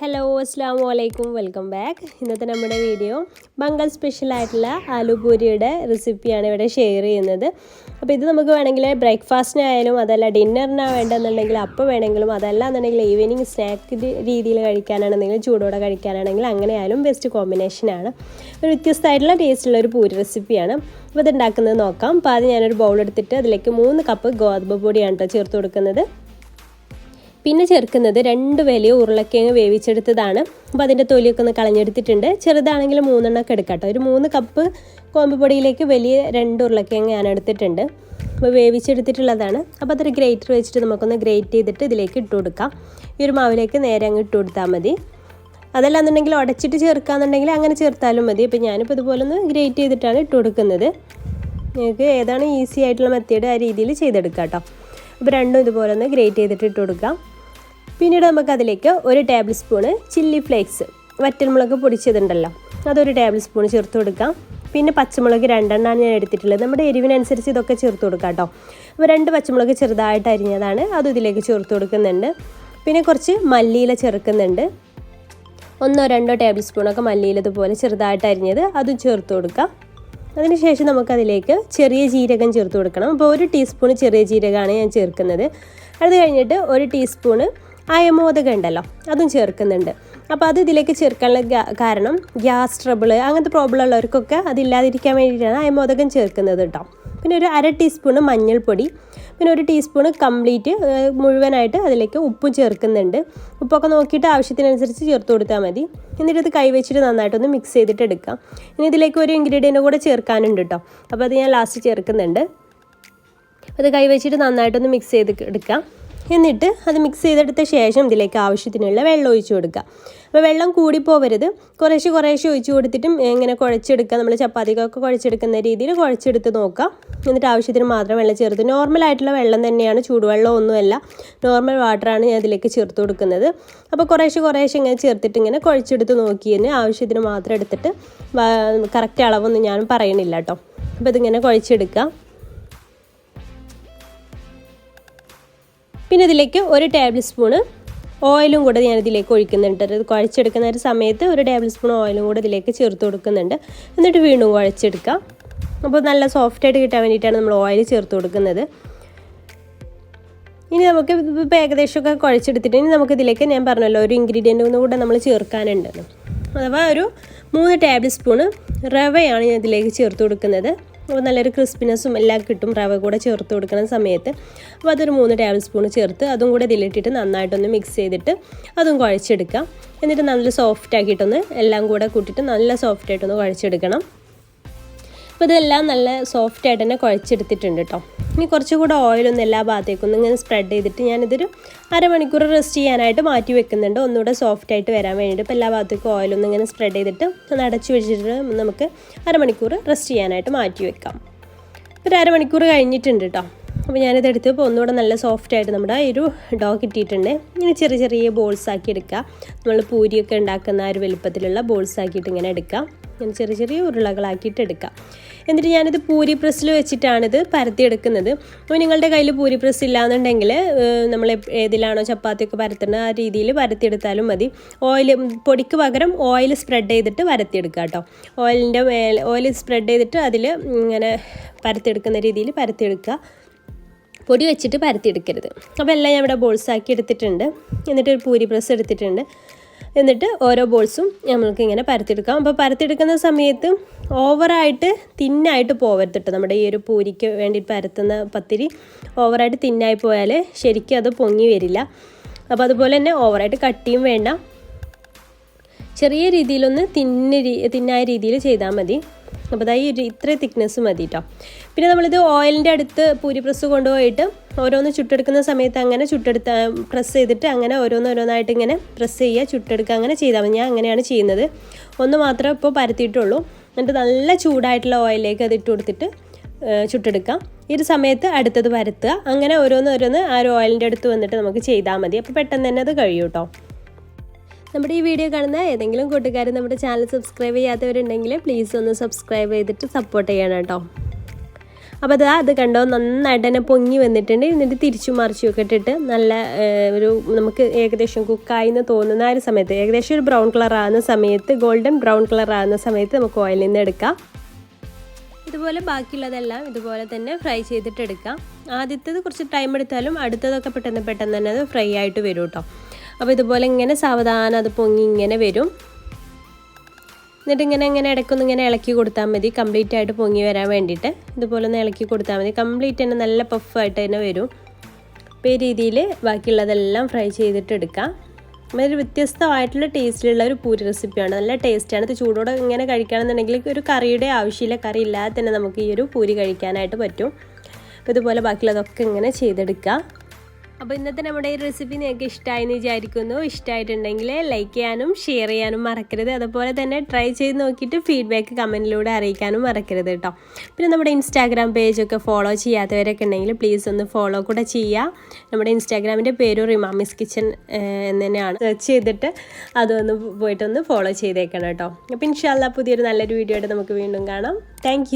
Hello, assalamu alaikum, welcome back. ഇന്നത്തെ നമ്മുടെ video Bengal special ആയിട്ടുള്ള ആലു പൂരിയുടെ റെസിപ്പിയാണ് ഇവിടെ ഷെയർ ചെയ്യുന്നത്. അപ്പോൾ ഇത് നമുക്ക് വേണമെങ്കിൽ ബ്രേക്ക്ഫാസ്റ്റിനായാലും അതല്ല ഡിന്നറിനാ വേണ്ടെന്നുണ്ടെങ്കിൽ അപ്പോൾ വേണമെങ്കിലും അതല്ല എന്നുണ്ടെങ്കിൽ ഈവനിങ് സ്നാക്ക് രീതിയിൽ കഴിക്കാനാണെന്നെങ്കിൽ ചൂടോടെ കഴിക്കാനാണെങ്കിൽ അങ്ങനെയായാലും ബെസ്റ്റ് കോമ്പിനേഷനാണ്. ഒരു വ്യത്യസ്തമായിട്ടുള്ള ടേസ്റ്റുള്ള ഒരു പൂരി റെസിപ്പിയാണ്. അപ്പോൾ ഇത് ഉണ്ടാക്കുന്നത് നോക്കാം. അപ്പോൾ ആദ്യം ഞാനൊരു ബൗൾ എടുത്തിട്ട് അതിലേക്ക് 3 കപ്പ് ഗോതമ്പ് പൊടിയാണ് ചേർത്ത് കൊടുക്കുന്നത്. പിന്നെ ചേർക്കുന്നത് 2 വലിയ ഉരുളക്കിഴങ്ങ് വേവിച്ചെടുത്തതാണ്. അപ്പോൾ അതിൻ്റെ തൊലിയൊക്കെ ഒന്ന് കളഞ്ഞെടുത്തിട്ടുണ്ട്. ചെറുതാണെങ്കിൽ 3 എണ്ണമൊക്കെ എടുക്കാം കേട്ടോ. ഒരു 3 കപ്പ് ഗോതമ്പ് പൊടിയിലേക്ക് വലിയ 2 ഉരുളക്കിഴങ്ങ് ഞാൻ എടുത്തിട്ടുണ്ട്. അപ്പോൾ വേവിച്ചെടുത്തിട്ടുള്ളതാണ്. അപ്പോൾ അതൊരു ഗ്രേറ്റർ വെച്ചിട്ട് നമുക്കൊന്ന് ഗ്രേറ്റ് ചെയ്തിട്ട് ഇതിലേക്ക് ഇട്ട് കൊടുക്കാം. ഈ ഒരു മാവിലേക്ക് നേരെ അങ്ങ് ഇട്ട് കൊടുത്താൽ മതി. അതല്ലാന്നുണ്ടെങ്കിൽ ഉടച്ചിട്ട് ചേർക്കാന്നുണ്ടെങ്കിൽ അങ്ങനെ ചേർത്താലും മതി. അപ്പോൾ ഞാനിപ്പോൾ ഇതുപോലെ ഒന്ന് ഗ്രേറ്റ് ചെയ്തിട്ടാണ് ഇട്ട് കൊടുക്കുന്നത്. നിങ്ങൾക്ക് ഏതാണ് ഈസി ആയിട്ടുള്ള മെത്തേഡ് ആ രീതിയിൽ ചെയ്തെടുക്കാം കേട്ടോ. അപ്പോൾ രണ്ടും ഇതുപോലെ ഒന്ന് ഗ്രേറ്റ് ചെയ്തിട്ട് ഇട്ട് കൊടുക്കാം. പിന്നീട് നമുക്കതിലേക്ക് 1 ടേബിൾ സ്പൂണ് ചില്ലി ഫ്ലേക്സ് വറ്റൽമുളക് പൊടിച്ചതുണ്ടല്ലോ അതൊരു ടേബിൾ സ്പൂൺ ചേർത്ത് കൊടുക്കാം. പിന്നെ പച്ചമുളക് 2 എണ്ണമാണ് ഞാൻ എടുത്തിട്ടുള്ളത്. നമ്മുടെ എരിവിനനുസരിച്ച് ഇതൊക്കെ ചേർത്ത് കൊടുക്കാം കേട്ടോ. അപ്പോൾ 2 പച്ചമുളക് ചെറുതായിട്ട് അരിഞ്ഞതാണ് അതും ഇതിലേക്ക് ചേർത്ത് കൊടുക്കുന്നുണ്ട്. പിന്നെ കുറച്ച് മല്ലിയില ചേർക്കുന്നുണ്ട്. 1-2 ടേബിൾ സ്പൂണൊക്കെ മല്ലിയില ഇതുപോലെ ചെറുതായിട്ട് അരിഞ്ഞത് അതും ചേർത്ത് കൊടുക്കാം. അതിനുശേഷം നമുക്കതിലേക്ക് ചെറിയ ജീരകം ചേർത്ത് കൊടുക്കണം. അപ്പോൾ 1 ടീസ്പൂൺ ചെറിയ ജീരകമാണ് ഞാൻ ചേർക്കുന്നത്. അത് കഴിഞ്ഞിട്ട് 1 ടീസ്പൂണ് അയമോദകം ഉണ്ടല്ലോ അതും ചേർക്കുന്നുണ്ട്. അപ്പോൾ അത് ഇതിലേക്ക് ചേർക്കാനുള്ള കാരണം ഗ്യാസ് ട്രബിൾ അങ്ങനത്തെ പ്രോബ്ലം ഉള്ളവർക്കൊക്കെ അതില്ലാതിരിക്കാൻ വേണ്ടിയിട്ടാണ് അയമോദകം ചേർക്കുന്നത് കേട്ടോ. പിന്നെ ഒരു 1/2 ടീസ്പൂണ് മഞ്ഞൾപ്പൊടി, പിന്നെ 1 ടീസ്പൂണ് കംപ്ലീറ്റ് മുഴുവനായിട്ട് അതിലേക്ക് ഉപ്പും ചേർക്കുന്നുണ്ട്. ഉപ്പൊക്കെ നോക്കിയിട്ട് ആവശ്യത്തിനനുസരിച്ച് ചേർത്ത് കൊടുത്താൽ മതി. എന്നിട്ട് ഇത് കൈവച്ചിട്ട് നന്നായിട്ടൊന്ന് മിക്സ് ചെയ്തിട്ട് എടുക്കാം. ഇനി ഇതിലേക്ക് ഒരു ഇൻഗ്രീഡിയൻറ്റ് കൂടെ ചേർക്കാനുണ്ട് കേട്ടോ. അപ്പോൾ അത് ഞാൻ ലാസ്റ്റ് ചേർക്കുന്നുണ്ട്. അത് കൈവച്ചിട്ട് നന്നായിട്ടൊന്ന് മിക്സ് ചെയ്ത് എടുക്കാം. എന്നിട്ട് അത് മിക്സ് ചെയ്തെടുത്ത ശേഷം ഇതിലേക്ക് ആവശ്യത്തിനുള്ള വെള്ളം ഒഴിച്ച് കൊടുക്കുക. അപ്പോൾ വെള്ളം കൂടിപ്പോവരുത്. കുറേശ്ശെ ഒഴിച്ച് കൊടുത്തിട്ട് ഇങ്ങനെ കുഴച്ചെടുക്കുക. നമ്മൾ ചപ്പാത്തിക്കൊക്കെ കുഴച്ചെടുക്കുന്ന രീതിയിൽ കുഴച്ചെടുത്ത് നോക്കുക. എന്നിട്ട് ആവശ്യത്തിന് മാത്രം വെള്ളം ചേർത്ത് നോർമലായിട്ടുള്ള വെള്ളം തന്നെയാണ്, ചൂടുവെള്ളം ഒന്നുമല്ല, നോർമൽ വാട്ടറാണ് ഞാൻ ഇതിലേക്ക് ചേർത്ത് കൊടുക്കുന്നത്. അപ്പോൾ കുറേശ്ശെ ഇങ്ങനെ ചേർത്തിട്ട് ഇങ്ങനെ കുഴച്ചെടുത്ത് നോക്കിയതിന് ആവശ്യത്തിന് മാത്രം എടുത്തിട്ട് കറക്റ്റ് അളവൊന്നും ഞാൻ പറയണില്ല കേട്ടോ. അപ്പോൾ ഇതിങ്ങനെ കുഴച്ചെടുക്കുക. പിന്നെ ഇതിലേക്ക് 1 ടേബിൾ സ്പൂണ് ഓയിലും കൂടെ ഞാനിതിലേക്ക് ഒഴിക്കുന്നുണ്ട്. അത് കുഴച്ചെടുക്കുന്ന ഒരു സമയത്ത് 1 ടേബിൾ സ്പൂൺ ഓയിലും കൂടെ ഇതിലേക്ക് ചേർത്ത് കൊടുക്കുന്നുണ്ട്. എന്നിട്ട് വീണ്ടും കുഴച്ചെടുക്കാം. അപ്പോൾ നല്ല സോഫ്റ്റായിട്ട് കിട്ടാൻ വേണ്ടിയിട്ടാണ് നമ്മൾ ഓയിൽ ചേർത്ത് കൊടുക്കുന്നത്. ഇനി നമുക്ക് ഇപ്പോൾ ഏകദേശമൊക്കെ കുഴച്ചെടുത്തിട്ട് ഇനി നമുക്കിതിലേക്ക് ഞാൻ പറഞ്ഞല്ലോ ഒരു ഇൻഗ്രീഡിയൻറ്റും കൂടെ നമ്മൾ ചേർക്കാനുണ്ട്. അഥവാ ഒരു 3 ടേബിൾ സ്പൂണ് റവയാണ് ഞാൻ ഇതിലേക്ക് ചേർത്ത് കൊടുക്കുന്നത്. അപ്പോൾ നല്ലൊരു ക്രിസ്പിനെസ്സും എല്ലാം കിട്ടും റവ കൂടെ ചേർത്ത് കൊടുക്കുന്ന സമയത്ത്. അപ്പോൾ അതൊരു 3 ടേബിൾ സ്പൂൺ ചേർത്ത് അതും കൂടെ ഇതിലിട്ടിട്ട് നന്നായിട്ടൊന്ന് മിക്സ് ചെയ്തിട്ട് അതും കുഴച്ചെടുക്കാം. എന്നിട്ട് നല്ല സോഫ്റ്റ് ആക്കിയിട്ടൊന്ന് എല്ലാം കൂടെ കൂട്ടിയിട്ട് നല്ല സോഫ്റ്റായിട്ടൊന്ന് കുഴച്ചെടുക്കണം. അപ്പോൾ ഇതെല്ലാം നല്ല സോഫ്റ്റായിട്ട് തന്നെ കുഴച്ചെടുത്തിട്ടുണ്ട് കേട്ടോ. ഇനി കുറച്ചുകൂടെ ഓയിലൊന്നും എല്ലാ ഭാഗത്തേക്കൊന്നും ഇങ്ങനെ സ്പ്രെഡ് ചെയ്തിട്ട് ഞാനിതൊരു അരമണിക്കൂർ റെസ്റ്റ് ചെയ്യാനായിട്ട് മാറ്റി വെക്കുന്നുണ്ട്. ഒന്നുകൂടെ സോഫ്റ്റായിട്ട് വരാൻ വേണ്ടിയിട്ട്. ഇപ്പോൾ എല്ലാ ഭാഗത്തേക്കും ഓയിലൊന്നും ഇങ്ങനെ സ്പ്രെഡ് ചെയ്തിട്ട് ഒന്ന് അടച്ചു വെച്ചിട്ട് നമുക്ക് അരമണിക്കൂർ റെസ്റ്റ് ചെയ്യാനായിട്ട് മാറ്റി വെക്കാം. ഒരു അരമണിക്കൂർ കഴിഞ്ഞിട്ടുണ്ട് കേട്ടോ. അപ്പോൾ ഞാനിതെടുത്ത് ഇപ്പോൾ ഒന്നുകൂടെ നല്ല സോഫ്റ്റായിട്ട് നമ്മുടെ ഈ ഒരു ഡോ കിട്ടിയിട്ടുണ്ട്. ഇനി ചെറിയ ബോൾസ് ആക്കി എടുക്കുക. നമ്മൾ പൂരിയൊക്കെ ഉണ്ടാക്കുന്ന ആ ഒരു വലുപ്പത്തിലുള്ള ബോൾസ് ആക്കിയിട്ട് ഇങ്ങനെ എടുക്കാം. ഞാൻ ചെറിയ ഉരുളകളാക്കിയിട്ട് എടുക്കാം. എന്നിട്ട് ഞാനിത് പൂരി പ്രസ്സിൽ വെച്ചിട്ടാണിത് പരത്തിയെടുക്കുന്നത്. അപ്പോൾ നിങ്ങളുടെ കയ്യിൽ പൂരി പ്രസ് ഇല്ലാന്നുണ്ടെങ്കിൽ നമ്മൾ ഏതിലാണോ ചപ്പാത്തിയൊക്കെ പരത്തുന്നത് ആ രീതിയിൽ പരത്തിയെടുത്താലും മതി. പൊടിക്ക് പകരം ഓയിൽ സ്പ്രെഡ് ചെയ്തിട്ട് പരത്തിയെടുക്കുക കേട്ടോ. ഓയിൽ സ്പ്രെഡ് ചെയ്തിട്ട് അതിൽ ഇങ്ങനെ പരത്തിയെടുക്കുന്ന രീതിയിൽ പരത്തിയെടുക്കുക. പൊടി വെച്ചിട്ട് പരത്തിയെടുക്കരുത്. അപ്പോൾ എല്ലാം ഞാൻ ഇവിടെ ബോൾസ് ആക്കി എടുത്തിട്ടുണ്ട്. എന്നിട്ട് ഒരു പൂരി പ്രസ് എടുത്തിട്ടുണ്ട്. എന്നിട്ട് ഓരോ ബോൾസും നമ്മൾക്ക് ഇങ്ങനെ പരത്തിയെടുക്കാം. അപ്പോൾ പരത്തിയെടുക്കുന്ന സമയത്ത് ഓവറായിട്ട് തിന്നായിട്ട് പോകരുത് കേട്ടോ. നമ്മുടെ ഈ ഒരു പൂരിക്ക് വേണ്ടി പരത്തുന്ന പത്തിരി ഓവറായിട്ട് തിന്നായി പോയാൽ ശരിക്കും അത് പൊങ്ങി വരില്ല. അപ്പോൾ അതുപോലെ തന്നെ ഓവറായിട്ട് കട്ടിയും വേണ്ട. ചെറിയ രീതിയിലൊന്ന് തിന്നായ രീതിയിൽ ചെയ്താൽ മതി. അപ്പോൾ അതായത് ഇത്രയും തിക്നെസ് മതി കേട്ടോ. പിന്നെ നമ്മളിത് ഓയിലിൻ്റെ അടുത്ത് പൂരി പ്രസ് കൊണ്ടുപോയിട്ട് ഓരോന്ന് ചുട്ടെടുക്കുന്ന സമയത്ത് അങ്ങനെ പ്രസ് ചെയ്തിട്ട് അങ്ങനെ ഓരോന്നായിട്ട് ഇങ്ങനെ പ്രസ് ചെയ്യുക, ചുട്ടെടുക്കുക, അങ്ങനെ ചെയ്താൽ മതി. ഞാൻ അങ്ങനെയാണ് ചെയ്യുന്നത്. ഒന്ന് മാത്രമേ ഇപ്പോൾ പരത്തിയിട്ടുള്ളൂ. എന്നിട്ട് നല്ല ചൂടായിട്ടുള്ള ഓയിലിലേക്ക് അത് ഇട്ട് കൊടുത്തിട്ട് ചുട്ടെടുക്കാം. ഈ ഒരു സമയത്ത് അടുത്തത് പരത്തുക. അങ്ങനെ ഓരോന്ന് ആ ഒരു ഓയിലിൻ്റെ അടുത്ത് വന്നിട്ട് നമുക്ക് ചെയ്താൽ മതി. അപ്പോൾ പെട്ടെന്ന് തന്നെ അത് കഴിയും കേട്ടോ. നമ്മുടെ ഈ വീഡിയോ കാണുന്ന ഏതെങ്കിലും കൂട്ടുകാർ നമ്മുടെ ചാനൽ സബ്സ്ക്രൈബ് ചെയ്യാത്തവരുണ്ടെങ്കിൽ പ്ലീസ് ഒന്ന് സബ്സ്ക്രൈബ് ചെയ്തിട്ട് സപ്പോർട്ട് ചെയ്യണം കേട്ടോ. അപ്പോൾ അത് കണ്ടോ നന്നായിട്ട് തന്നെ പൊങ്ങി വന്നിട്ടുണ്ട്. എന്നിട്ട് തിരിച്ചു മറിച്ചൊക്കെ ഇട്ടിട്ട് നല്ല ഒരു നമുക്ക് ഏകദേശം കുക്കായി എന്ന് തോന്നുന്ന ആ ഒരു സമയത്ത് ഏകദേശം ഒരു ബ്രൗൺ കളർ ആകുന്ന സമയത്ത് ഗോൾഡൻ ബ്രൗൺ കളർ ആകുന്ന സമയത്ത് നമുക്ക് ഓയിലിൽ നിന്ന് എടുക്കാം. ഇതുപോലെ ബാക്കിയുള്ളതെല്ലാം ഇതുപോലെ തന്നെ ഫ്രൈ ചെയ്തിട്ട് എടുക്കാം. ആദ്യത്തേത് കുറച്ച് ടൈം എടുത്താലും അടുത്തതൊക്കെ പെട്ടെന്ന് തന്നെ അത് ഫ്രൈ ആയിട്ട് വരും കേട്ടോ. അപ്പോൾ ഇതുപോലെ ഇങ്ങനെ സാവധാനം അത് പൊങ്ങി ഇങ്ങനെ വരും. എന്നിട്ട് ഇങ്ങനെ ഇടയ്ക്കൊന്ന് ഇങ്ങനെ ഇളക്കി കൊടുത്താൽ മതി, കംപ്ലീറ്റ് ആയിട്ട് പൊങ്ങി വരാൻ വേണ്ടിയിട്ട്. ഇതുപോലെ ഒന്ന് ഇളക്കി കൊടുത്താൽ മതി, കംപ്ലീറ്റ് തന്നെ നല്ല പഫായിട്ട് തന്നെ വരും. അപ്പോൾ ഈ രീതിയിൽ ബാക്കിയുള്ളതെല്ലാം ഫ്രൈ ചെയ്തിട്ട് എടുക്കാം. ഒരു വ്യത്യസ്തമായിട്ടുള്ള ടേസ്റ്റിലുള്ള ഒരു പൂരി റെസിപ്പിയാണ്. നല്ല ടേസ്റ്റാണ്. ഇത് ചൂടോടെ ഇങ്ങനെ കഴിക്കുകയാണെന്നുണ്ടെങ്കിൽ ഒരു കറിയുടെ ആവശ്യമില്ല, കറി ഇല്ലാതെ തന്നെ നമുക്ക് ഈ ഒരു പൂരി കഴിക്കാനായിട്ട് പറ്റും. അപ്പോൾ ഇതുപോലെ ബാക്കിയുള്ളതൊക്കെ ഇങ്ങനെ ചെയ്തെടുക്കുക. അപ്പോൾ ഇന്നത്തെ നമ്മുടെ ഈ റെസിപ്പി നിങ്ങൾക്ക് ഇഷ്ടമായി എന്ന് വിചാരിക്കുന്നു. ഇഷ്ടമായിട്ടുണ്ടെങ്കിൽ ലൈക്ക് ചെയ്യാനും ഷെയർ ചെയ്യാനും മറക്കരുത്. അതുപോലെ തന്നെ ട്രൈ ചെയ്ത് നോക്കിയിട്ട് ഫീഡ്ബാക്ക് കമൻറ്റിലൂടെ അറിയിക്കാനും മറക്കരുത് കേട്ടോ. പിന്നെ നമ്മുടെ ഇൻസ്റ്റാഗ്രാം പേജൊക്കെ ഫോളോ ചെയ്യാത്തവരൊക്കെ ഉണ്ടെങ്കിൽ പ്ലീസ് ഒന്ന് ഫോളോ കൂടെ ചെയ്യുക. നമ്മുടെ ഇൻസ്റ്റാഗ്രാമിൻ്റെ പേര് റിമാമിസ് കിച്ചൺ എന്ന് തന്നെയാണ്. സെർച്ച് ചെയ്തിട്ട് അതൊന്ന് പോയിട്ടൊന്ന് ഫോളോ ചെയ്തേക്കണം കേട്ടോ. അപ്പോൾ ഇൻഷാല്ലാ പുതിയൊരു നല്ലൊരു വീഡിയോ ആയിട്ട് നമുക്ക് വീണ്ടും കാണാം. താങ്ക്